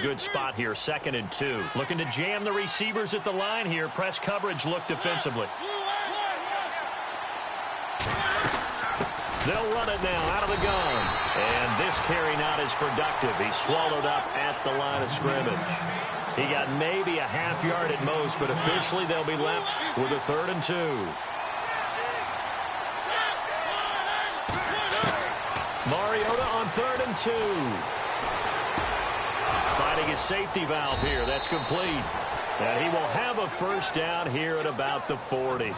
good spot here, 2nd and 2. Looking to jam the receivers at the line here. Press coverage look defensively. They'll run it now out of the gun. And this carry not as productive. He's swallowed up at the line of scrimmage. He got maybe a half yard at most, but officially they'll be left with a 3rd and 2. Mariota on 3rd and 2. Finding his safety valve here. That's complete. And he will have a first down here at about the 40.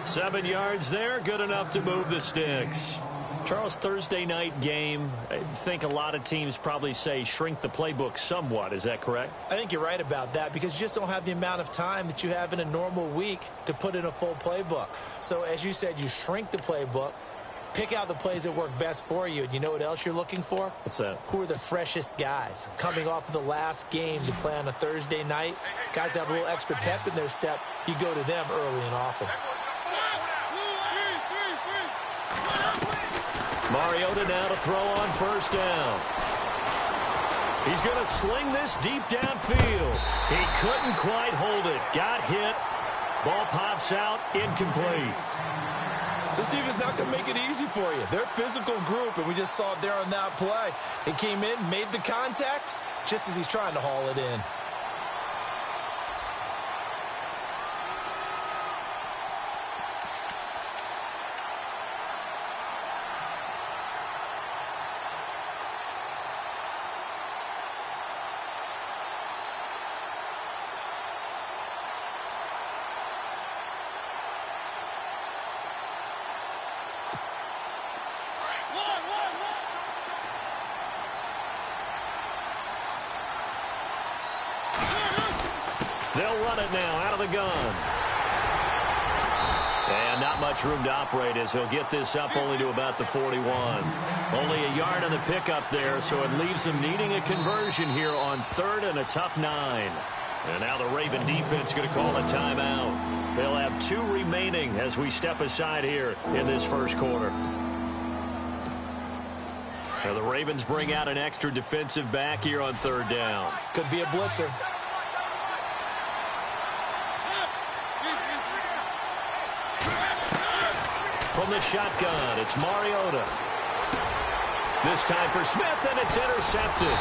7 yards there. Good enough to move the sticks. Charles, Thursday night game, I think a lot of teams probably say shrink the playbook somewhat. Is that correct? I think you're right about that because you just don't have the amount of time that you have in a normal week to put in a full playbook. So as you said, you shrink the playbook, pick out the plays that work best for you. And you know what else you're looking for? What's that? Who are the freshest guys coming off of the last game to play on a Thursday night? Guys have a little extra pep in their step. You go to them early and often. Mariota now to throw on first down. He's going to sling this deep downfield. He couldn't quite hold it. Got hit. Ball pops out. Incomplete. This team is not going to make it easy for you. They're a physical group, and we just saw it there on that play. He came in, made the contact, just as he's trying to haul it in. They'll run it now out of the gun. And not much room to operate as he'll get this up only to about the 41. Only a yard on the pickup there, so it leaves him needing a conversion here on 3rd and a tough 9. And now the Raven defense going to call a timeout. They'll have 2 remaining as we step aside here in this first quarter. Now the Ravens bring out an extra defensive back here on 3rd down. Could be a blitzer. From the shotgun, it's Mariota. This time for Smith, and it's intercepted.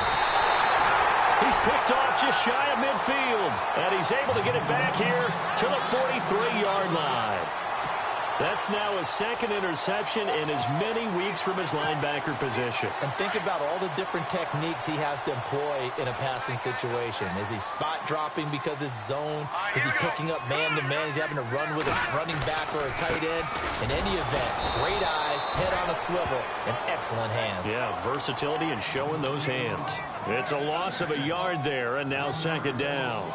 He's picked off just shy of midfield, and he's able to get it back here to the 43-yard line. That's now his 2nd interception in as many weeks from his linebacker position. And think about all the different techniques he has to employ in a passing situation. Is he spot dropping because it's zone? Is he picking up man-to-man? Is he having to run with a running back or a tight end? In any event, great eyes, head on a swivel, and excellent hands. Yeah, versatility and showing those hands. It's a loss of a yard there, and now 2nd down.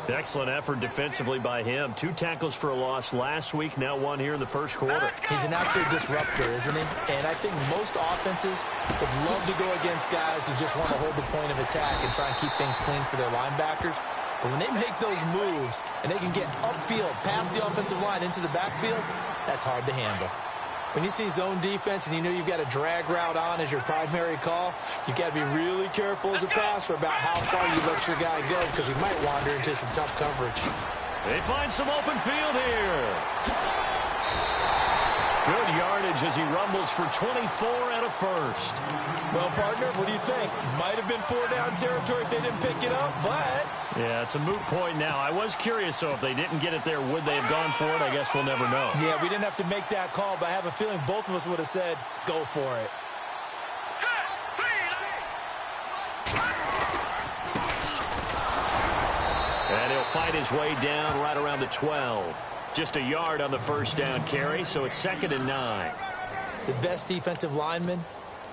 Excellent effort defensively by him. 2 tackles for a loss last week, now 1 here in the first quarter. He's an absolute disruptor, isn't he? And I think most offenses would love to go against guys who just want to hold the point of attack and try and keep things clean for their linebackers. But when they make those moves and they can get upfield, past the offensive line into the backfield, that's hard to handle. When you see zone defense and you know you've got a drag route on as your primary call, you've got to be really careful as a passer about how far you let your guy go because he might wander into some tough coverage. They find some open field here. Good yardage as he rumbles for 24 and a first. Well, partner, what do you think? Might have been 4-down territory if they didn't pick it up, but... Yeah, it's a moot point now. I was curious, so if they didn't get it there, would they have gone for it? I guess we'll never know. Yeah, we didn't have to make that call, but I have a feeling both of us would have said, go for it. And he'll fight his way down right around the 12. Just a yard on the first down carry, so it's 2nd and 9. The best defensive linemen,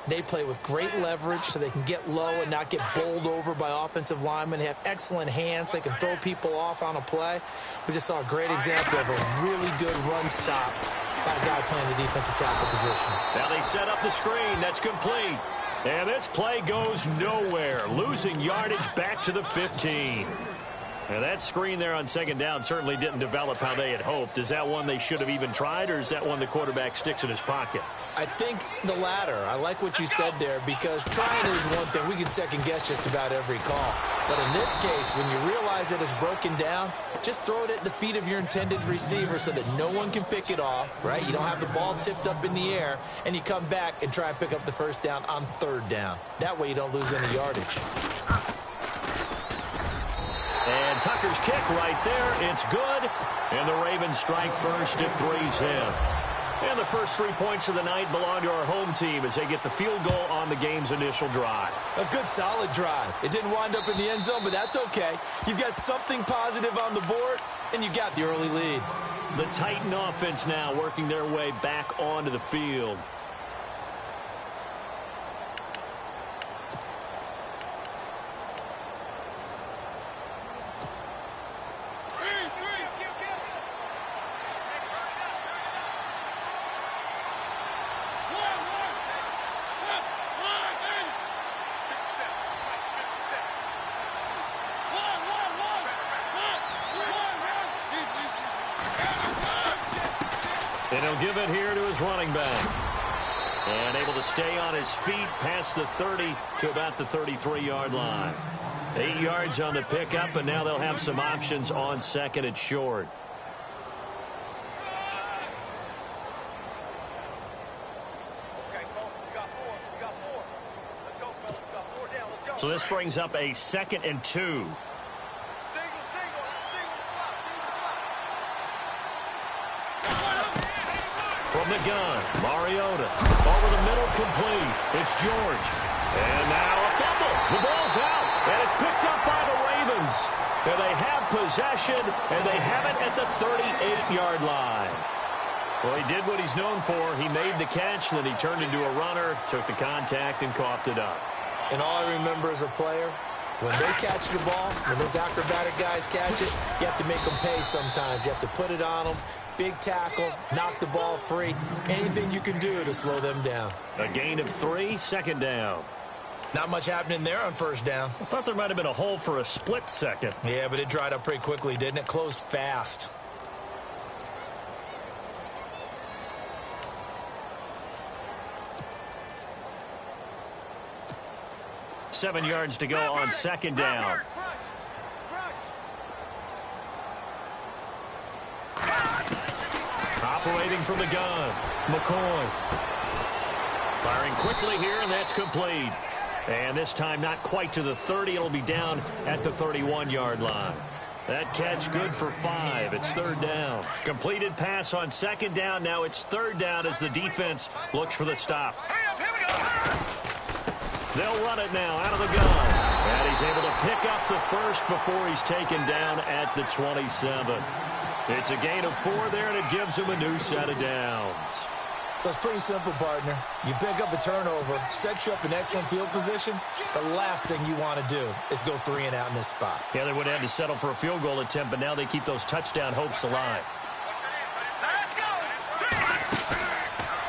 they play with great leverage so they can get low and not get bowled over by offensive linemen. They have excellent hands. They can throw people off on a play. We just saw a great example of a really good run stop by a guy playing the defensive tackle position. Now they set up the screen. That's complete. And this play goes nowhere. Losing yardage back to the 15. Now that screen there on second down certainly didn't develop how they had hoped. Is that one they should have even tried, or is that one the quarterback sticks in his pocket? I think the latter. I like what you said there, because trying is one thing. We can second-guess just about every call. But in this case, when you realize that it's broken down, just throw it at the feet of your intended receiver so that no one can pick it off, right? You don't have the ball tipped up in the air, and you come back and try and pick up the first down on third down. That way you don't lose any yardage. And Tucker's kick right there. It's good. And the Ravens strike first at 3-0. And the first 3 points of the night belong to our home team as they get the field goal on the game's initial drive. A good, solid drive. It didn't wind up in the end zone, but that's okay. You've got something positive on the board, and you got the early lead. The Titan offense now working their way back onto the field. And he'll give it here to his running back. And able to stay on his feet past the 30 to about the 33-yard line. 8 yards on the pickup, and now they'll have some options on second and short. So this brings up a 2nd and 2. From the gun, Mariota. Over the middle, complete. It's George. And now a fumble. The ball's out, and it's picked up by the Ravens. And they have possession, and they have it at the 38-yard line. Well, he did what he's known for. He made the catch, then he turned into a runner, took the contact, and coughed it up. And all I remember as a player, when they catch the ball, when those acrobatic guys catch it, you have to make them pay sometimes. You have to put it on them. Big tackle, knock the ball free. Anything you can do to slow them down. A gain of 3, second down. Not much happening there on first down. I thought there might have been a hole for a split second. Yeah, but it dried up pretty quickly, didn't it? Closed fast. Seven yards to go on second down. Operating from the gun, McCoy. Firing quickly here, and that's complete. And this time not quite to the 30. It'll be down at the 31-yard line. That catch good for 5. It's third down. Completed pass on second down. Now it's third down as the defense looks for the stop. They'll run it now out of the gun. And he's able to pick up the first before he's taken down at the 27. It's a gain of 4 there, and it gives him a new set of downs. So it's pretty simple, partner. You pick up a turnover, set you up in excellent field position. The last thing you want to do is go 3 and out in this spot. Yeah, they would have to settle for a field goal attempt, but now they keep those touchdown hopes alive.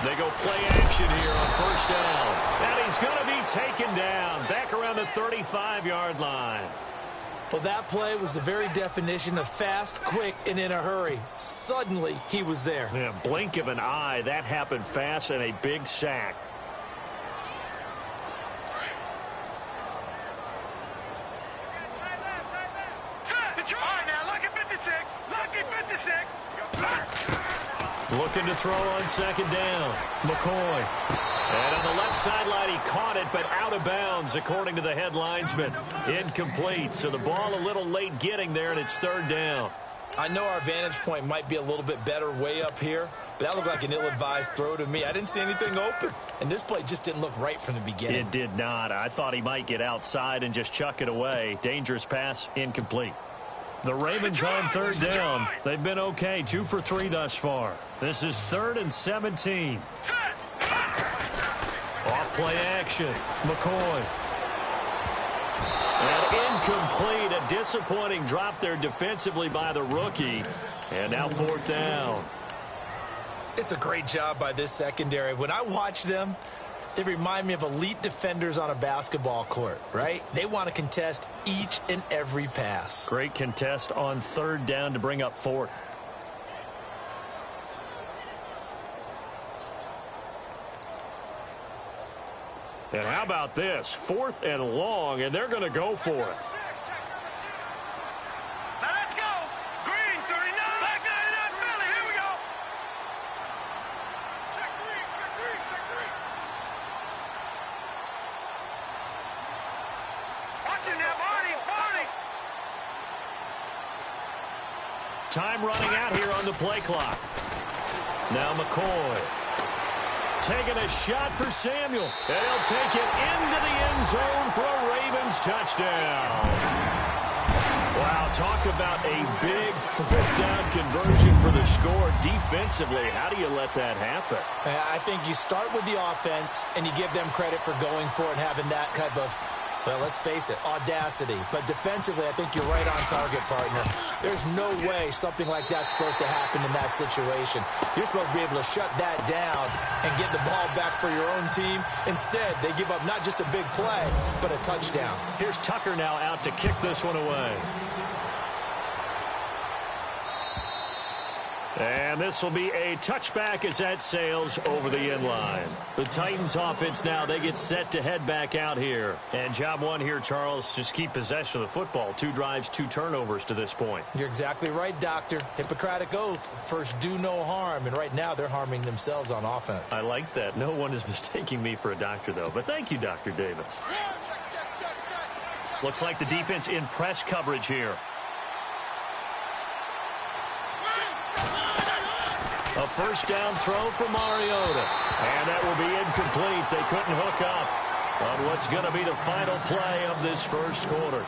They go play action here on first down. And he's going to be taken down back around the 35-yard line. Well, that play was the very definition of fast, quick, and in a hurry. Suddenly, he was there. Yeah, blink of an eye. That happened fast, and a big sack. Looking to throw on second down. McCoy. And on the left sideline, he caught it, but out of bounds, according to the head linesman. Incomplete. So the ball a little late getting there, and it's third down. I know our vantage point might be a little bit better way up here, but that looked like an ill-advised throw to me. I didn't see anything open, and this play just didn't look right from the beginning. It did not. I thought he might get outside and just chuck it away. Dangerous pass, incomplete. The Ravens on third down. They've been okay, 2 for 3 thus far. This is 3rd and 17. Off play action. McCoy. And incomplete. A disappointing drop there defensively by the rookie. And now 4th down. It's a great job by this secondary. When I watch them, They remind me of elite defenders on a basketball court, right? They want to contest each and every pass. Great contest on third down to bring up fourth. And how about this? 4th and long, and they're going to go for it. Now let's go. Green, 39. Back 99, Philly. Here we go. Check green, check green, check green. Watch it now, Barney, Barney. Time running out here on the play clock. Now McCoy. Taking a shot for Samuel. And he'll take it into the end zone for a Ravens touchdown. Wow, talk about a big fourth down conversion for the score. Defensively, how do you let that happen? I think you start with the offense, and you give them credit for going for it and having that type of, well, let's face it, audacity. But defensively, I think you're right on target, partner. There's no way something like that's supposed to happen in that situation. You're supposed to be able to shut that down and get the ball back for your own team. Instead, they give up not just a big play, but a touchdown. Here's Tucker now out to kick this one away. And this will be a touchback as that sails over the end line. The Titans offense now, they get set to head back out here. And job one here, Charles, just keep possession of the football. 2 drives, 2 turnovers to this point. You're exactly right, Doctor. Hippocratic oath. First, do no harm. And right now, they're harming themselves on offense. I like that. No one is mistaking me for a doctor, though. But thank you, Dr. Davis. Looks like the defense in press coverage here. A first down throw for Mariota. And that will be incomplete. They couldn't hook up on what's going to be the final play of this first quarter.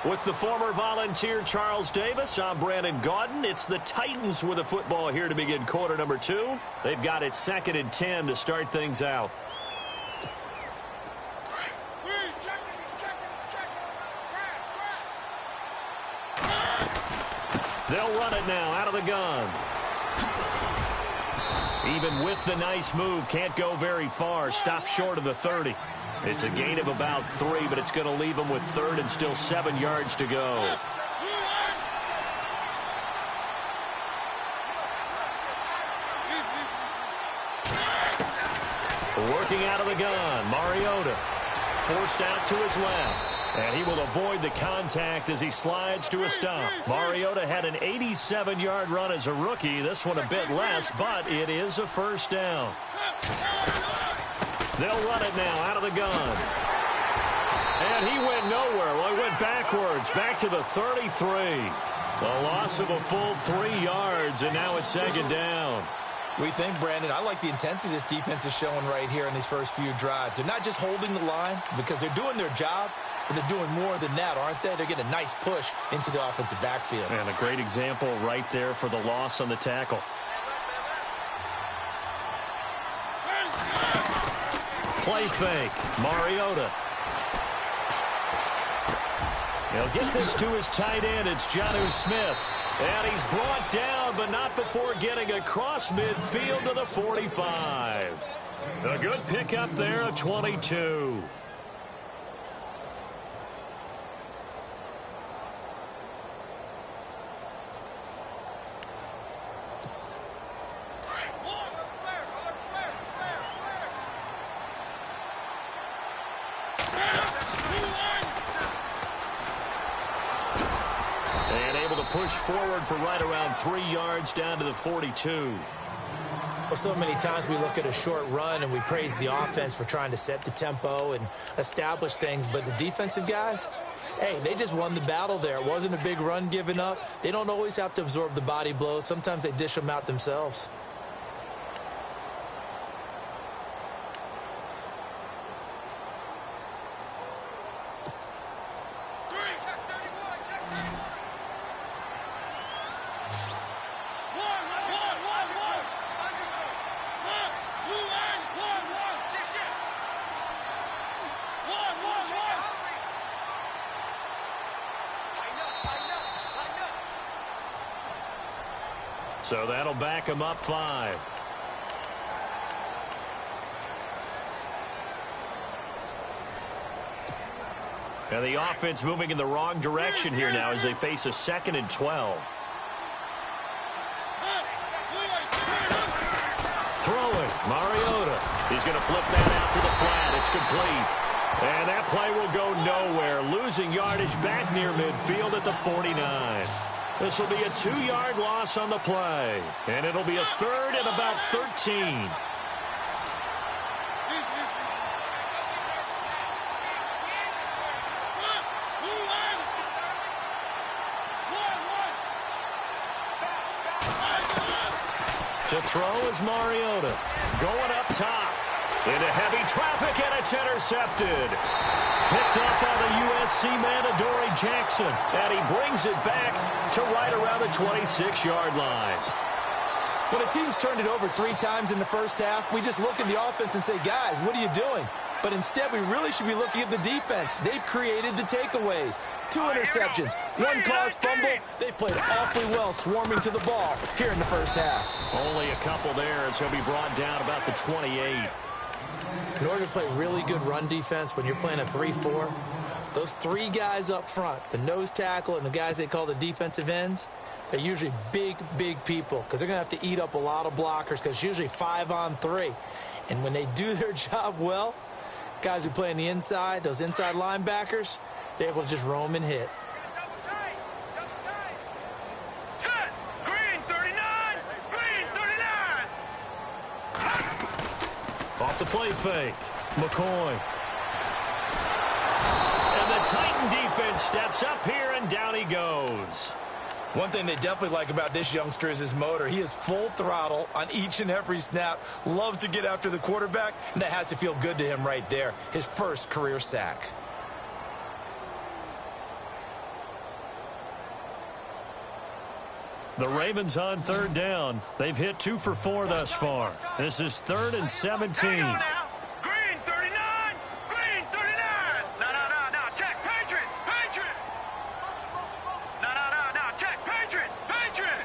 With the former Volunteer Charles Davis, I'm Brandon Gaudin. It's the Titans with the football here to begin quarter number 2. They've got it 2nd and 10 to start things out. They'll run it now out of the gun. Even with the nice move, can't go very far. Stop short of the 30. It's a gain of about 3, but it's going to leave them with 3rd and still 7 yards to go. Working out of the gun, Mariota. Forced out to his left. And he will avoid the contact as he slides to a stop. Mariota had an 87-yard run as a rookie. This one a bit less, but it is a first down. They'll run it now out of the gun. And he went nowhere. Well, he went backwards, back to the 33. A loss of a full 3 yards, and now it's 2nd down. We think, Brandon, I like the intensity this defense is showing right here in these first few drives. They're not just holding the line because they're doing their job, but they're doing more than that, aren't they? They're getting a nice push into the offensive backfield. And a great example right there for the loss on the tackle. Play fake. Mariota. He'll get this to his tight end. It's Jonnu Smith. And he's brought down, but not before getting across midfield to the 45. A good pickup there, a 22. Push forward for right around 3 yards down to the 42. Well, so many times we look at a short run and we praise the offense for trying to set the tempo and establish things, but the defensive guys, hey, they just won the battle there. It wasn't a big run given up. They don't always have to absorb the body blows. Sometimes they dish them out themselves. So that'll back him up 5. And the offense moving in the wrong direction here now as they face a 2nd and 12. Throwing, Mariota. He's going to flip that out to the flat. It's complete. And that play will go nowhere. Losing yardage back near midfield at the 49. This will be a 2-yard loss on the play. And it'll be a 3rd and about 13. To throw is Mariota. Going up top. Into heavy traffic, and it's intercepted. Picked up by the USC man, Adoree Jackson. And he brings it back to right around the 26-yard line. When a team's turned it over 3 times in the first half, we just look at the offense and say, guys, what are you doing? But instead, we really should be looking at the defense. They've created the takeaways. 2 interceptions, 1 caused fumble. They played awfully well swarming to the ball here in the first half. Only a couple there as he'll be brought down about the 28. In order to play really good run defense when you're playing a 3-4, those 3 guys up front, the nose tackle and the guys they call the defensive ends, they're usually big, big people because they're going to have to eat up a lot of blockers because it's usually 5 on 3. And when they do their job well, guys who play on the inside, those inside linebackers, they're able to just roam and hit. Set. Green 39. Green 39. Off the play fake. McCoy. And the Titan defense steps up here, and down he goes. One thing they definitely like about this youngster is his motor. He is full throttle on each and every snap. Loves to get after the quarterback, and that has to feel good to him right there. His first career sack. The Ravens on 3rd down. They've hit 2 for 4 thus far. This is 3rd and 17. Hang on now. Green 39. Green 39. No. Check. Patriot. Patriot. No. Check. Patriot. Patriot.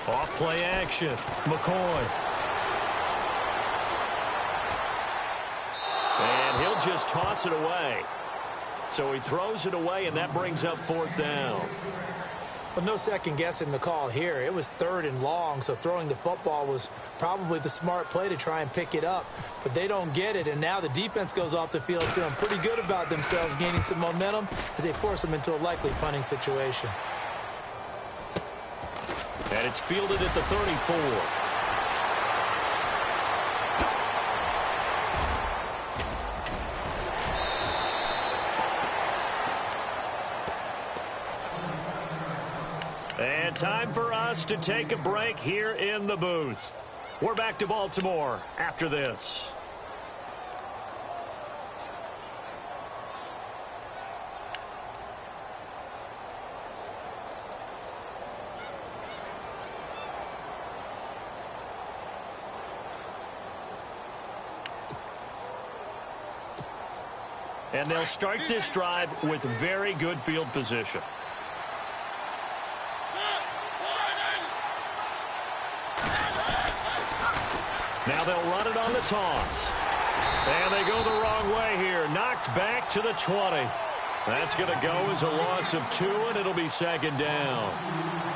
Off play action. McCoy. And he'll just toss it away. So he throws it away, and that brings up 4th down. But no second guessing the call here. It was 3rd and long, so throwing the football was probably the smart play to try and pick it up. But they don't get it, and now the defense goes off the field feeling pretty good about themselves, gaining some momentum as they force them into a likely punting situation. And it's fielded at the 34. And time for us to take a break here in the booth. We're back to Baltimore after this. And they'll start this drive with very good field position. Now they'll run it on the toss. And they go the wrong way here. Knocked back to the 20. That's going to go as a loss of 2, and it'll be 2nd down.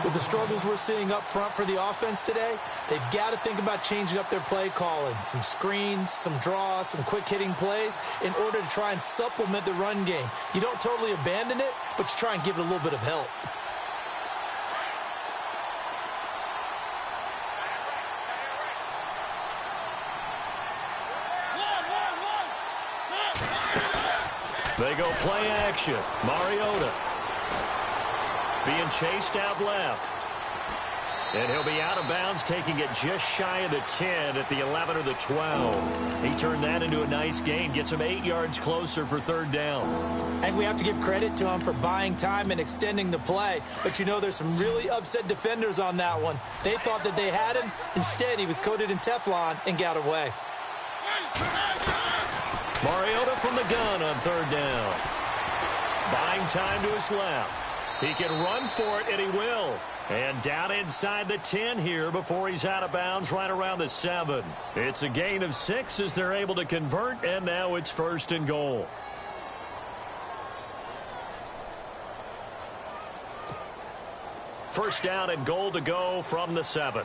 With the struggles we're seeing up front for the offense today, they've got to think about changing up their play calling. Some screens, some draws, some quick-hitting plays in order to try and supplement the run game. You don't totally abandon it, but you try and give it a little bit of help. They go play action. Mariota being chased out left. And he'll be out of bounds, taking it just shy of the 10 at the 11 or the 12. He turned that into a nice gain, gets him 8 yards closer for 3rd down. I think we have to give credit to him for buying time and extending the play. But, you know, there's some really upset defenders on that one. They thought that they had him. Instead, he was coated in Teflon and got away. Mariota from the gun on 3rd down. Buying time to his left. He can run for it, and he will. And down inside the 10 here before he's out of bounds right around the 7. It's a gain of 6 as they're able to convert, and now it's 1st and goal. First down and goal to go from the 7.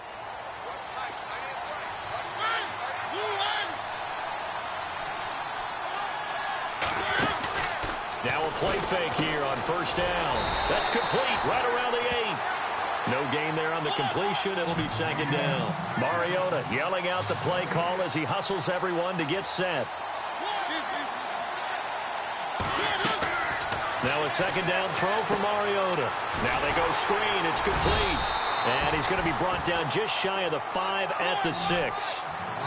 Now a play fake here on first down. That's complete right around the 8. No gain there on the completion. It'll be second down. Mariota yelling out the play call as he hustles everyone to get set. Now a second down throw for Mariota. Now they go screen. It's complete. And he's going to be brought down just shy of the 5 at the 6.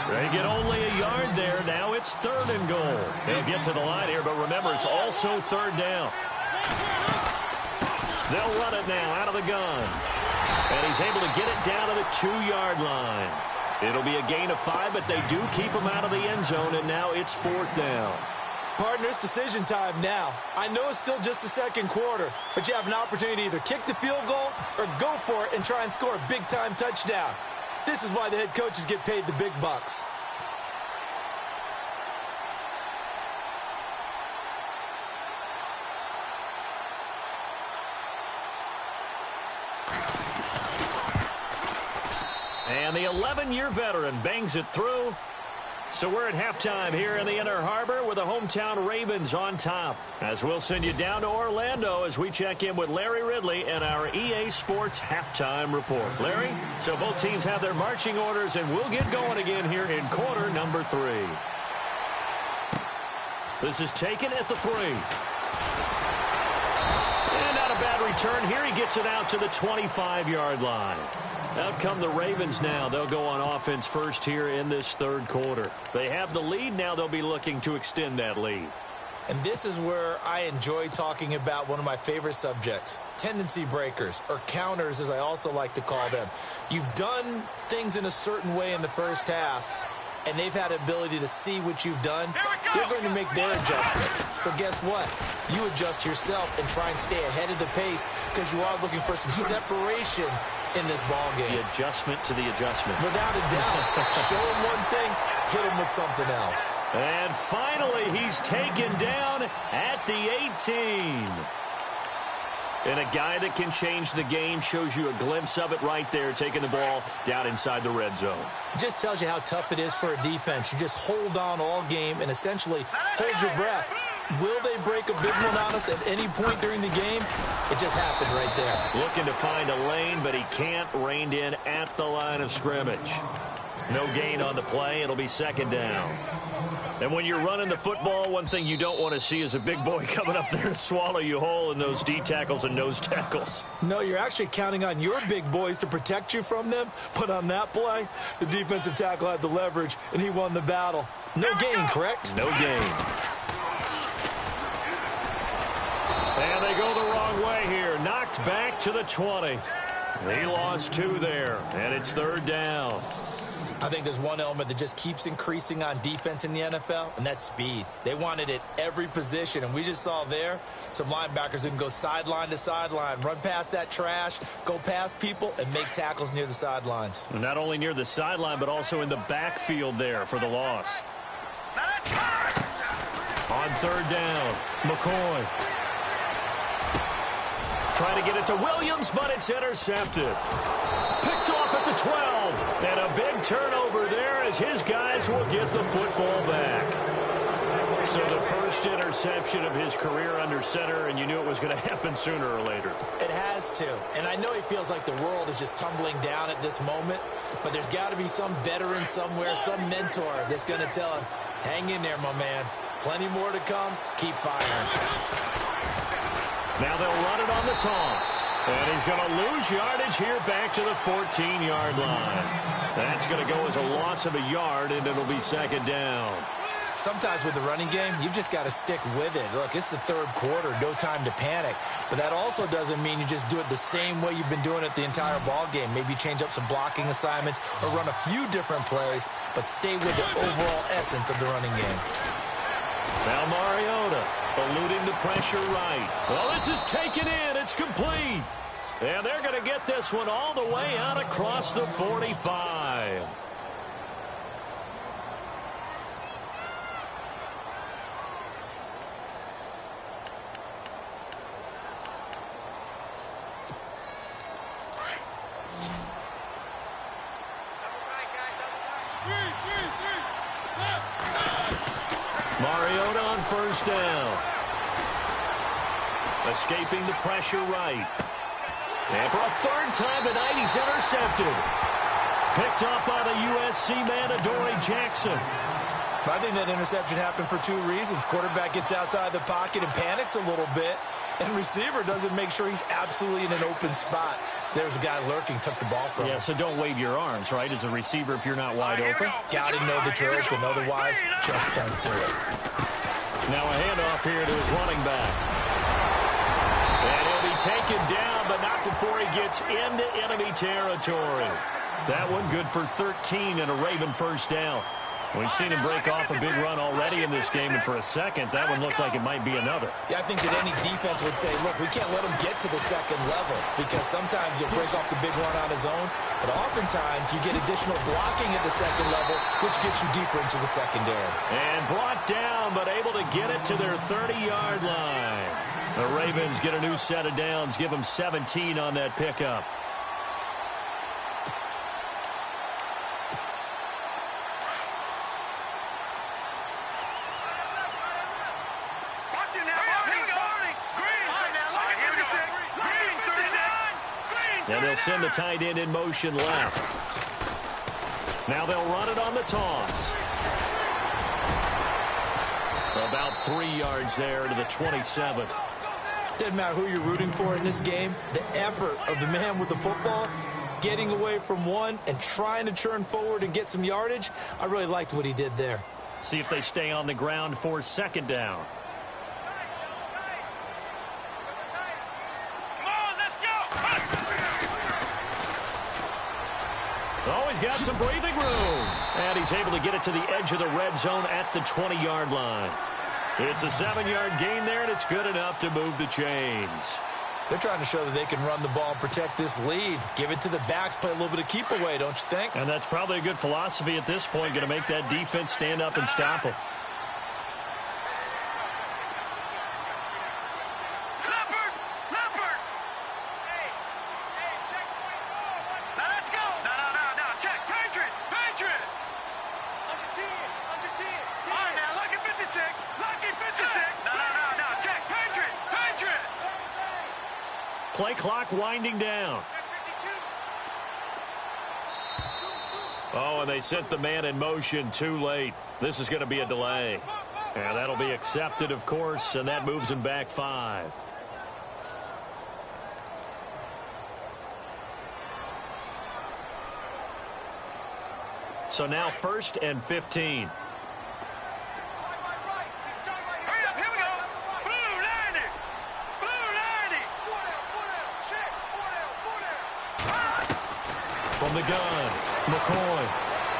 They get only a yard there. Now it's 3rd and goal. They'll get to the line here, but remember, it's also 3rd down. They'll run it now out of the gun. And he's able to get it down to the 2-yard line. It'll be a gain of 5, but they do keep him out of the end zone, and now it's 4th down. Partner, it's decision time now. I know it's still just the second quarter, but you have an opportunity to either kick the field goal or go for it and try and score a big-time touchdown. This is why the head coaches get paid the big bucks. And the 11-year veteran bangs it through. So we're at halftime here in the Inner Harbor with the hometown Ravens on top. As we'll send you down to Orlando as we check in with Larry Ridley and our EA Sports halftime report. Larry, so both teams have their marching orders, and we'll get going again here in quarter number 3. This is taken at the 3. And not a bad return here. He gets it out to the 25-yard line. Out come the Ravens now. They'll go on offense first here in this 3rd quarter. They have the lead. Now they'll be looking to extend that lead. And this is where I enjoy talking about one of my favorite subjects, tendency breakers, or counters as I also like to call them. You've done things in a certain way in the first half, and they've had the ability to see what you've done. They're going to make their adjustments. So guess what? You adjust yourself and try and stay ahead of the pace because you are looking for some separation in this ball game. The adjustment to the adjustment. Without a doubt. Show him one thing, hit him with something else. And finally, he's taken down at the 18. And a guy that can change the game, shows you a glimpse of it right there, taking the ball down inside the red zone. It just tells you how tough it is for a defense. You just hold on all game and essentially hold your breath. Will they break a big one on us at any point during the game? It just happened right there. Looking to find a lane, but he can't. Reined in at the line of scrimmage. No gain on the play. It'll be second down. And when you're running the football, one thing you don't want to see is a big boy coming up there to swallow you whole in those D tackles and nose tackles. No, you're actually counting on your big boys to protect you from them. But on that play, the defensive tackle had the leverage, and he won the battle. No gain, correct? No gain. And they go the wrong way here. Knocked back to the 20. He lost 2 there, and it's 3rd down. I think there's one element that just keeps increasing on defense in the NFL, and that's speed. They want it at every position, and we just saw there some linebackers who can go sideline to sideline, run past that trash, go past people, and make tackles near the sidelines. And not only near the sideline, but also in the backfield there for the loss. On 3rd down, McCoy. Trying to get it to Williams, but it's intercepted. Picked off at the 12. And a big turnover there as his guys will get the football back. So the first interception of his career under center, and you knew it was going to happen sooner or later. It has to. And I know he feels like the world is just tumbling down at this moment, but there's got to be some veteran somewhere, some mentor that's going to tell him, hang in there, my man. Plenty more to come. Keep firing. Now they'll run it on the toss. And he's going to lose yardage here back to the 14-yard line. That's going to go as a loss of a yard, and it'll be second down. Sometimes with the running game, you've just got to stick with it. Look, it's the 3rd quarter, no time to panic. But that also doesn't mean you just do it the same way you've been doing it the entire ball game. Maybe change up some blocking assignments or run a few different plays, but stay with the overall essence of the running game. Now Mariota eluding the pressure right. Well, this is taken in. It's complete. And they're going to get this one all the way out across the 45. first down. Escaping the pressure right. And for a third time tonight, he's intercepted. Picked up by the USC man, Adoree Jackson. I think that interception happened for two reasons. Quarterback gets outside the pocket and panics a little bit, and receiver doesn't make sure he's absolutely in an open spot. So there's a guy lurking, took the ball from him. Yeah, so don't wave your arms, right, as a receiver if you're not wide open. Got to know that you're open. Otherwise, just don't do it. Now a handoff here to his running back. And he'll be taken down, but not before he gets into enemy territory. That one good for 13 and a Raven first down. We've seen him break off a big run already in this game, and for a second, that one looked like it might be another. Yeah, I think that any defense would say, look, we can't let him get to the second level, because sometimes he'll break off the big run on his own, but oftentimes you get additional blocking at the second level, which gets you deeper into the secondary. And brought down, but able to get it to their 30-yard line. The Ravens get a new set of downs, give them 17 on that pickup. And they'll send the tight end in motion left. Now they'll run it on the toss. About 3 yards there to the 27. Doesn't matter who you're rooting for in this game. The effort of the man with the football, getting away from one and trying to turn forward and get some yardage, I really liked what he did there. See if they stay on the ground for second down. Oh, he's got some breathing room. And he's able to get it to the edge of the red zone at the 20-yard line. It's a 7-yard gain there, and it's good enough to move the chains. They're trying to show that they can run the ball and protect this lead. Give it to the backs, play a little bit of keep away, don't you think? And that's probably a good philosophy at this point, going to make that defense stand up and stop them. Play clock winding down. Oh, and they sent the man in motion too late. This is going to be a delay. And that'll be accepted, of course, and that moves him back 5. So now 1st and 15. From the gun, McCoy.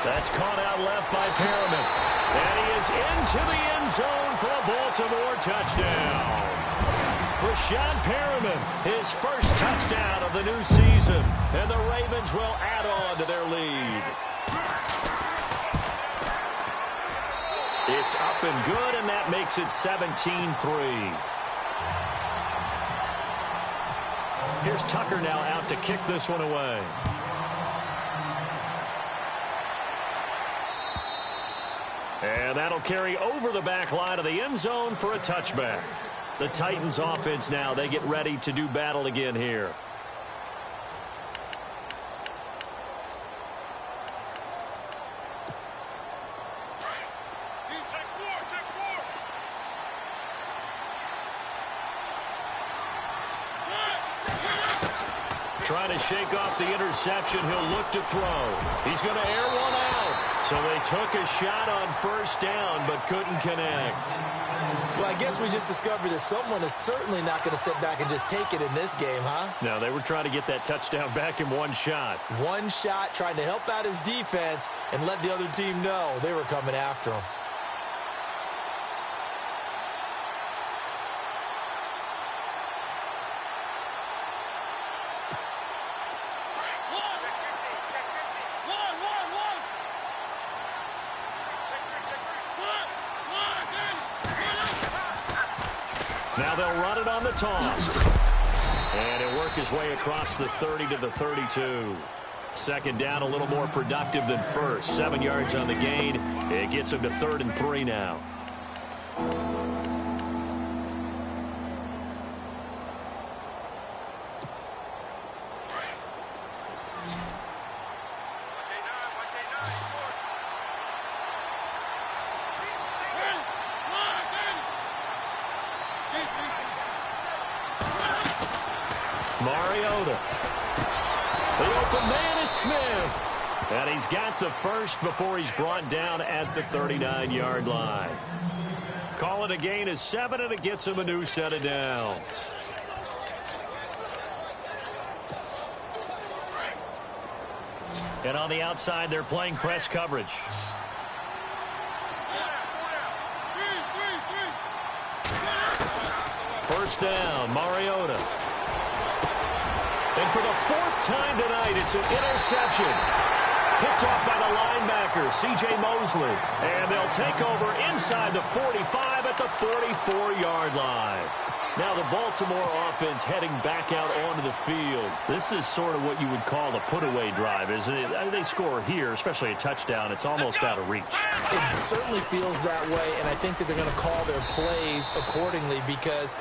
That's caught out left by Perriman. And he is into the end zone for a Baltimore touchdown. Rashawn Perriman, his first touchdown of the new season. And the Ravens will add on to their lead. It's up and good, and that makes it 17-3. Here's Tucker now out to kick this one away. And that'll carry over the back line of the end zone for a touchback. The Titans offense now, they get ready to do battle again here. Trying to shake off the interception. He'll look to throw. He's going to air one out. So they took a shot on first down, but couldn't connect. Well, I guess we just discovered that someone is certainly not going to sit back and just take it in this game, huh? No, they were trying to get that touchdown back in one shot. One shot, trying to help out his defense and let the other team know they were coming after him. Now they'll run it on the toss. And he'll work his way across the 30 to the 32. Second down, a little more productive than first. 7 yards on the gain. It gets him to 3rd and 3 now. Mariota. The open man is Smith. And he's got the first before he's brought down at the 39-yard line. Call it a gain of 7, and it gets him a new set of downs. And on the outside, they're playing press coverage. First down, Mariota. And for the 4th time tonight, it's an interception. Picked off by the linebacker, C.J. Mosley. And they'll take over inside the 45 at the 44-yard line. Now the Baltimore offense heading back out onto the field. This is sort of what you would call a put-away drive, isn't it? I mean, they score here, especially a touchdown. It's almost out of reach. It certainly feels that way, and I think that they're going to call their plays accordingly, because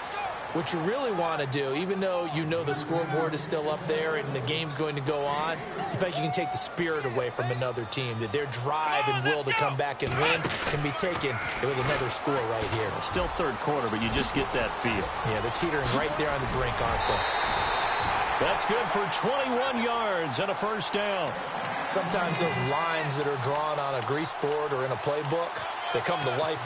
what you really want to do, even though you know the scoreboard is still up there and the game's going to go on, in fact, you can take the spirit away from another team, that their drive and will to come back and win can be taken with another score right here. Still third quarter, but you just get that feel. Yeah, they're teetering right there on the brink, aren't they? That's good for 21 yards and a first down. Sometimes those lines that are drawn on a grease board or in a playbook, they come to life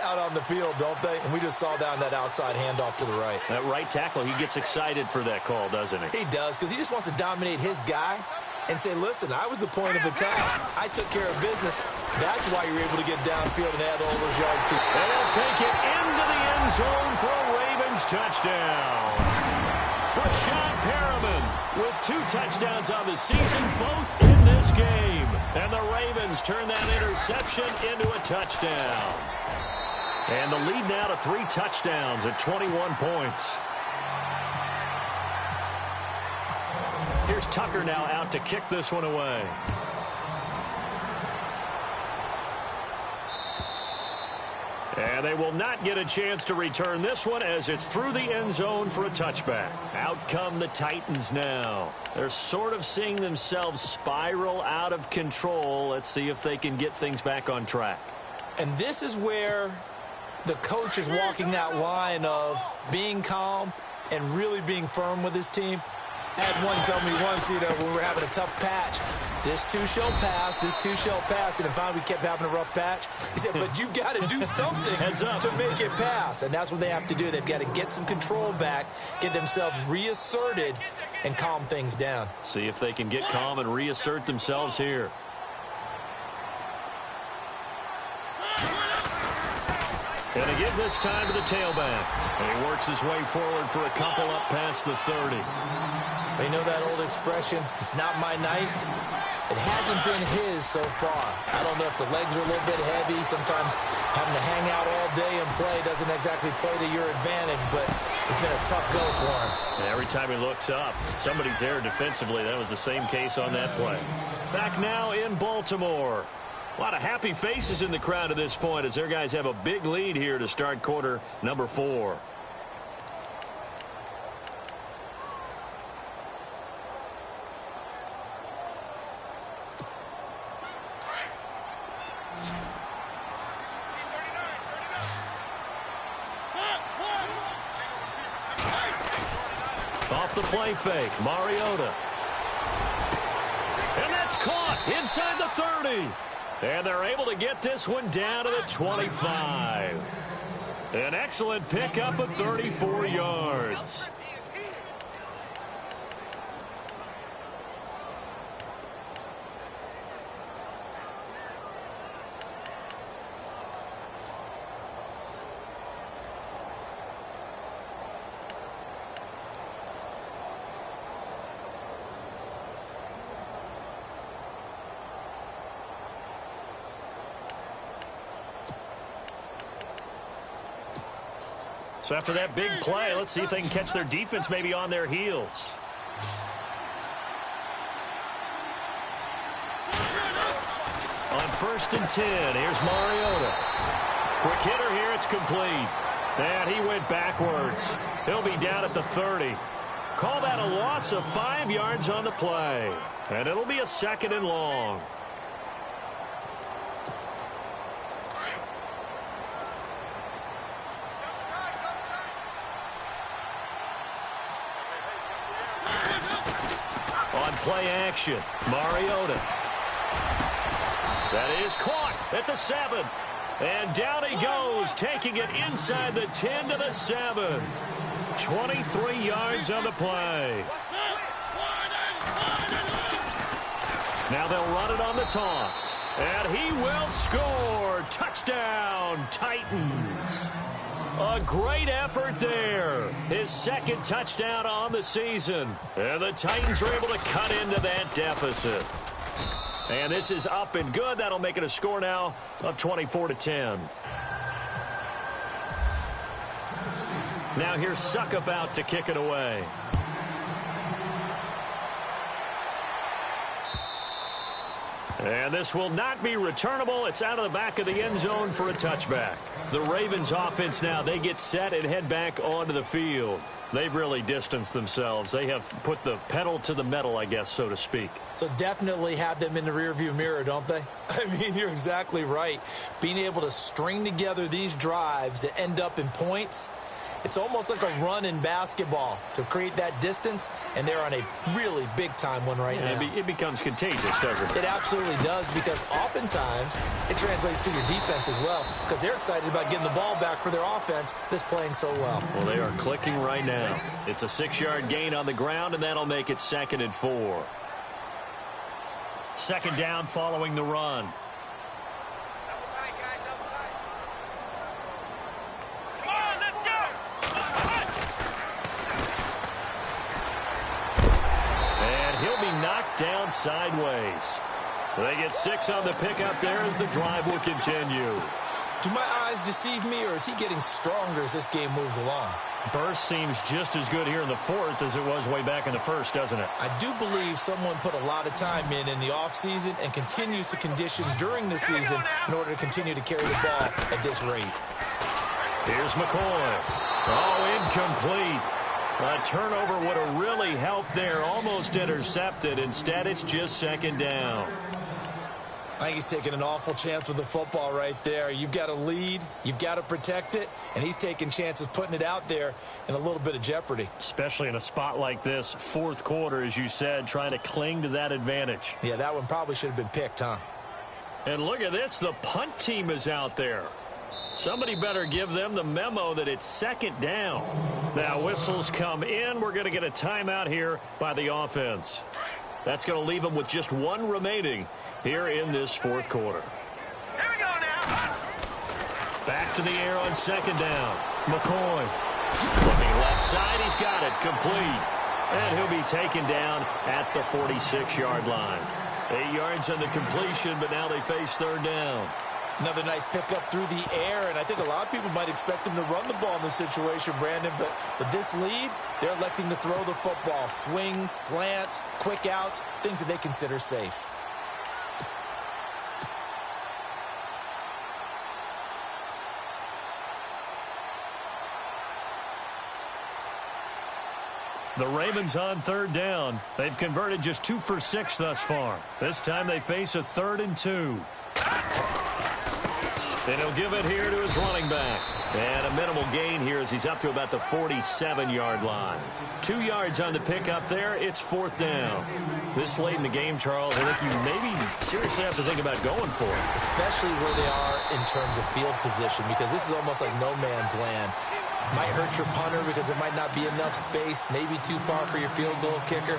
out on the field, don't they? And we just saw down that outside handoff to the right. That right tackle, he gets excited for that call, doesn't he? He does, because he just wants to dominate his guy and say, listen, I was the point of attack. I took care of business. That's why you're able to get downfield and add all those yards to. And they'll take it into the end zone for a Ravens touchdown. Rashad Perriman with 2 touchdowns on the season, both in this game. And the Ravens turn that interception into a touchdown. And the lead now to 3 touchdowns at 21 points. Here's Tucker now out to kick this one away. And they will not get a chance to return this one as it's through the end zone for a touchback. Out come the Titans now. They're sort of seeing themselves spiral out of control. Let's see if they can get things back on track. And this is where the coach is walking that line of being calm and really being firm with his team. I had one tell me once, when we were having a tough patch, this too shall pass, this too shall pass. And finally we kept having a rough patch. He said, but you've got to do something to make it pass. And that's what they have to do. They've got to get some control back, get themselves reasserted, and calm things down. See if they can get calm and reassert themselves here. And to give this time to the tailback. And he works his way forward for a couple up past the 30. You know that old expression, it's not my night? It hasn't been his so far. I don't know if the legs are a little bit heavy. Sometimes having to hang out all day and play doesn't exactly play to your advantage, but it's been a tough go for him. And every time he looks up, somebody's there defensively. That was the same case on that play. Back now in Baltimore. A lot of happy faces in the crowd at this point as their guys have a big lead here to start quarter number 4. Off the play fake, Mariota. And that's caught inside the 30. And they're able to get this one down to the 25. An excellent pickup of 34 yards. So after that big play, let's see if they can catch their defense maybe on their heels. On 1st and 10, here's Mariota. Quick hitter here, it's complete. And he went backwards. He'll be down at the 30. Call that a loss of 5 yards on the play. And it'll be a 2nd and long. play action. Mariota. That is caught at the 7. And down he goes, taking it inside the 10 to the 7. 23 yards on the play. Now they'll run it on the toss. And he will score. Touchdown, Titans. A great effort there. His second touchdown on the season. And the Titans are able to cut into that deficit. And this is up and good. That'll make it a score now of 24-10. Now here's Suck about to kick it away. And this will not be returnable. It's out of the back of the end zone for a touchback. The Ravens offense now, they get set and head back onto the field. They've really distanced themselves. They have put the pedal to the metal, I guess, so to speak. So definitely have them in the rearview mirror, don't they? I mean, you're exactly right. Being able to string together these drives that end up in points, it's almost like a run in basketball to create that distance, and they're on a really big-time one right now. It becomes contagious, doesn't it? It absolutely does, because oftentimes it translates to your defense as well, because they're excited about getting the ball back for their offense that's playing so well. Well, they are clicking right now. It's a 6-yard gain on the ground, and that'll make it 2nd and 4. Second down following the run. Down sideways. They get 6 on the pickup there as the drive will continue. Do my eyes deceive me, or is he getting stronger as this game moves along? Burst seems just as good here in the 4th as it was way back in the 1st, doesn't it? I do believe someone put a lot of time in the offseason and continues to condition during the season in order to continue to carry the ball at this rate. Here's McCoy. Oh, incomplete. A turnover would have really helped there. Almost intercepted. Instead, it's just 2nd down. I think he's taking an awful chance with the football right there. You've got to lead. You've got to protect it. And he's taking chances putting it out there in a little bit of jeopardy. Especially in a spot like this, 4th quarter, as you said, trying to cling to that advantage. Yeah, that one probably should have been picked, huh? And look at this. The punt team is out there. Somebody better give them the memo that it's 2nd down. Now whistles come in. We're going to get a timeout here by the offense. That's going to leave them with just 1 remaining here in this 4th quarter. Here we go now. Back to the air on 2nd down. McCoy looking left side. He's got it complete. And he'll be taken down at the 46-yard line. 8 yards on the completion, but now they face 3rd down. Another nice pickup through the air, and I think a lot of people might expect them to run the ball in this situation, Brandon, but with this lead, they're electing to throw the football. Swings, slants, quick outs, things that they consider safe. The Ravens on 3rd down. They've converted just 2 for 6 thus far. This time they face a 3rd and 2. And he'll give it here to his running back. And a minimal gain here as he's up to about the 47-yard line. 2 yards on the pickup there. It's 4th down. This late in the game, Charles, I think you maybe seriously have to think about going for it. Especially where they are in terms of field position, because this is almost like no man's land. Might hurt your punter because there might not be enough space, maybe too far for your field goal kicker.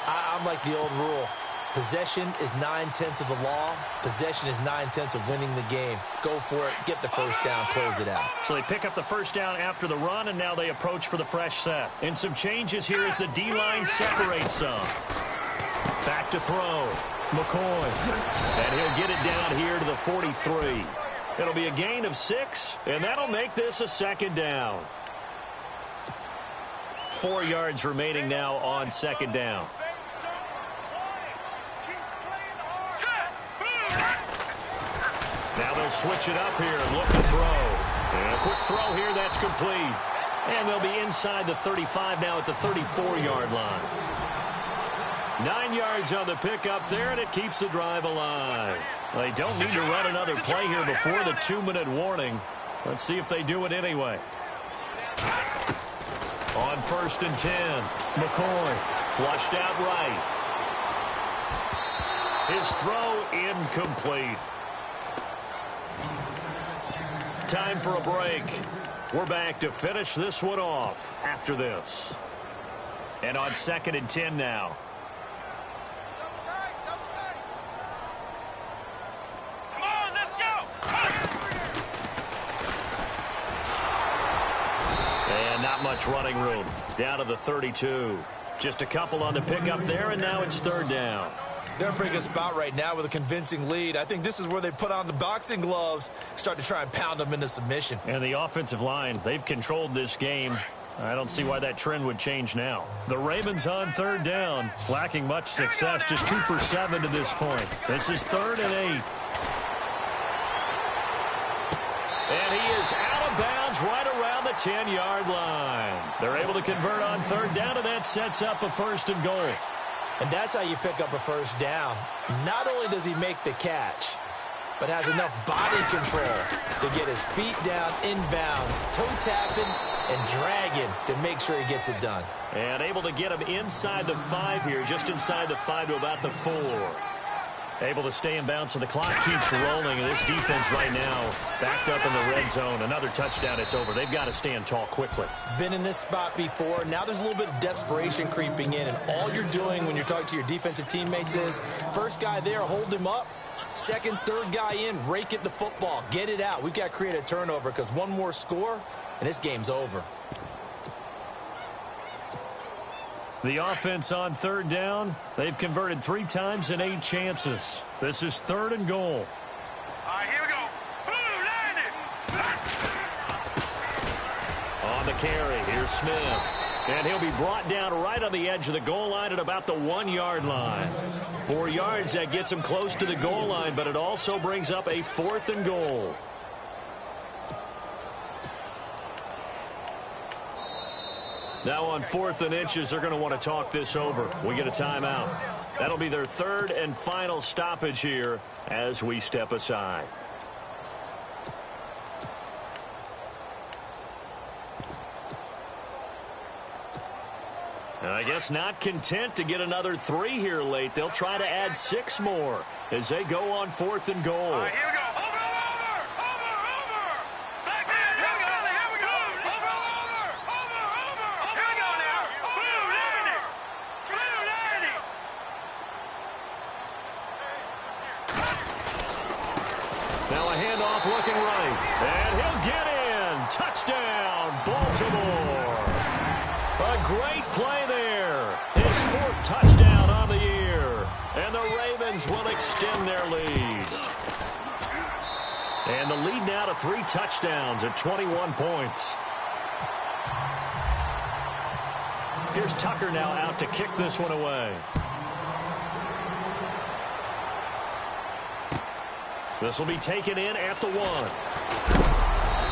I'm like the old rule. Possession is 9/10 of the law. Possession is 9/10 of winning the game. Go for it. Get the first down. Close it out. So they pick up the first down after the run, and now they approach for the fresh set. And some changes here as the D-line separates some. Back to throw. McCoy. And he'll get it down here to the 43. It'll be a gain of 6, and that'll make this a 2nd down. 4 yards remaining now on 2nd down. Now they'll switch it up here and look to throw. And a quick throw here, that's complete. And they'll be inside the 35 now at the 34-yard line. 9 yards on the pickup there, and it keeps the drive alive. They don't need to run another play here before the 2-minute warning. Let's see if they do it anyway. On 1st and 10, McCoy flushed out right. His throw incomplete. Time for a break. We're back to finish this one off after this. And on 2nd and 10 now. Come on, let's go. And not much running room. Down to the 32. Just a couple on the pickup there, and now it's 3rd down. They're in a pretty good spot right now with a convincing lead. I think this is where they put on the boxing gloves, start to try and pound them into submission. And the offensive line, they've controlled this game. I don't see why that trend would change now. The Ravens on 3rd down, lacking much success, just 2 for 7 to this point. This is 3rd and 8. And he is out of bounds right around the 10-yard line. They're able to convert on 3rd down, and that sets up a 1st and goal. And that's how you pick up a 1st down. Not only does he make the catch, but has enough body control to get his feet down inbounds, toe tapping and dragging to make sure he gets it done. And able to get him inside the 5 here, just inside the 5 to about the 4. Able to stay in bounds, so the clock keeps rolling. And this defense right now backed up in the red zone. Another touchdown, it's over. They've got to stand tall quickly. Been in this spot before. Now there's a little bit of desperation creeping in. And all you're doing when you're talking to your defensive teammates is, first guy there, hold him up. Second, third guy in, rake at the football. Get it out. We've got to create a turnover because one more score, and this game's over. The offense on 3rd down, they've converted 3 times in 8 chances. This is 3rd and goal. All right, here we go. Ooh, landed. On the carry, here's Smith. And he'll be brought down right on the edge of the goal line at about the 1-yard line. 4 yards, that gets him close to the goal line, but it also brings up a 4th and goal. Now on 4th and inches, they're going to want to talk this over. We get a timeout. That'll be their 3rd and final stoppage here as we step aside. And I guess not content to get another 3 here late. They'll try to add 6 more as they go on 4th and goal. All right, here we go. Over. Back in. Here we go. Here we go. Over. Here we go now. Blue landing. Now a handoff looking right. And he'll get in. Touchdown, Baltimore. A great play there. His 4th touchdown on the year. And the Ravens will extend their lead. And the lead now to 3 touchdowns at 21 points. Here's Tucker now out to kick this one away. This will be taken in at the 1.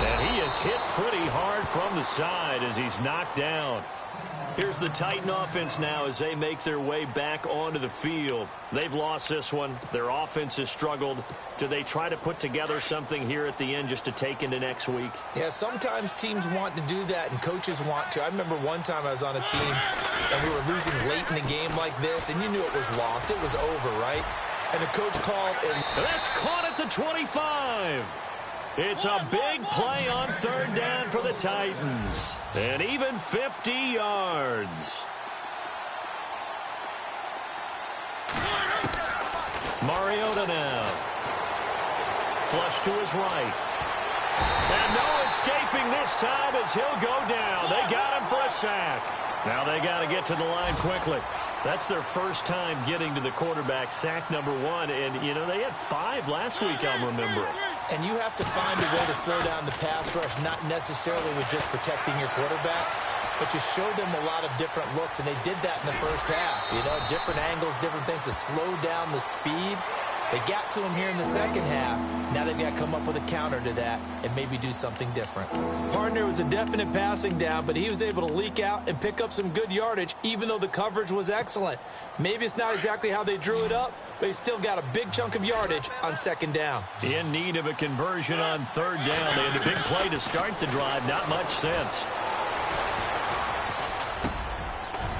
And he is hit pretty hard from the side as he's knocked down. Here's the Titan offense now as they make their way back onto the field. They've lost this one. Their offense has struggled. Do they try to put together something here at the end just to take into next week? Yeah, sometimes teams want to do that and coaches want to. I remember one time I was on a team and we were losing late in a game like this, and you knew it was lost. It was over, right? And the coach called, and that's caught at the 25. It's a big play on 3rd down for the Titans. And even 50 yards. Mariota now. Flush to his right. And no escaping this time as he'll go down. They got him for a sack. Now they got to get to the line quickly. That's their first time getting to the quarterback, sack number 1. And, you know, they had 5 last week, I'm remembering. And you have to find a way to slow down the pass rush, not necessarily with just protecting your quarterback, but you show them a lot of different looks, and they did that in the first half. You know, different angles, different things to slow down the speed. They got to him here in the second half. Now they've got to come up with a counter to that and maybe do something different. Partner was a definite passing down, but he was able to leak out and pick up some good yardage, even though the coverage was excellent. Maybe it's not exactly how they drew it up, but he still got a big chunk of yardage on 2nd down. In need of a conversion on 3rd down. They had a big play to start the drive. Not much sense.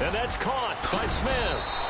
And that's caught by Smith.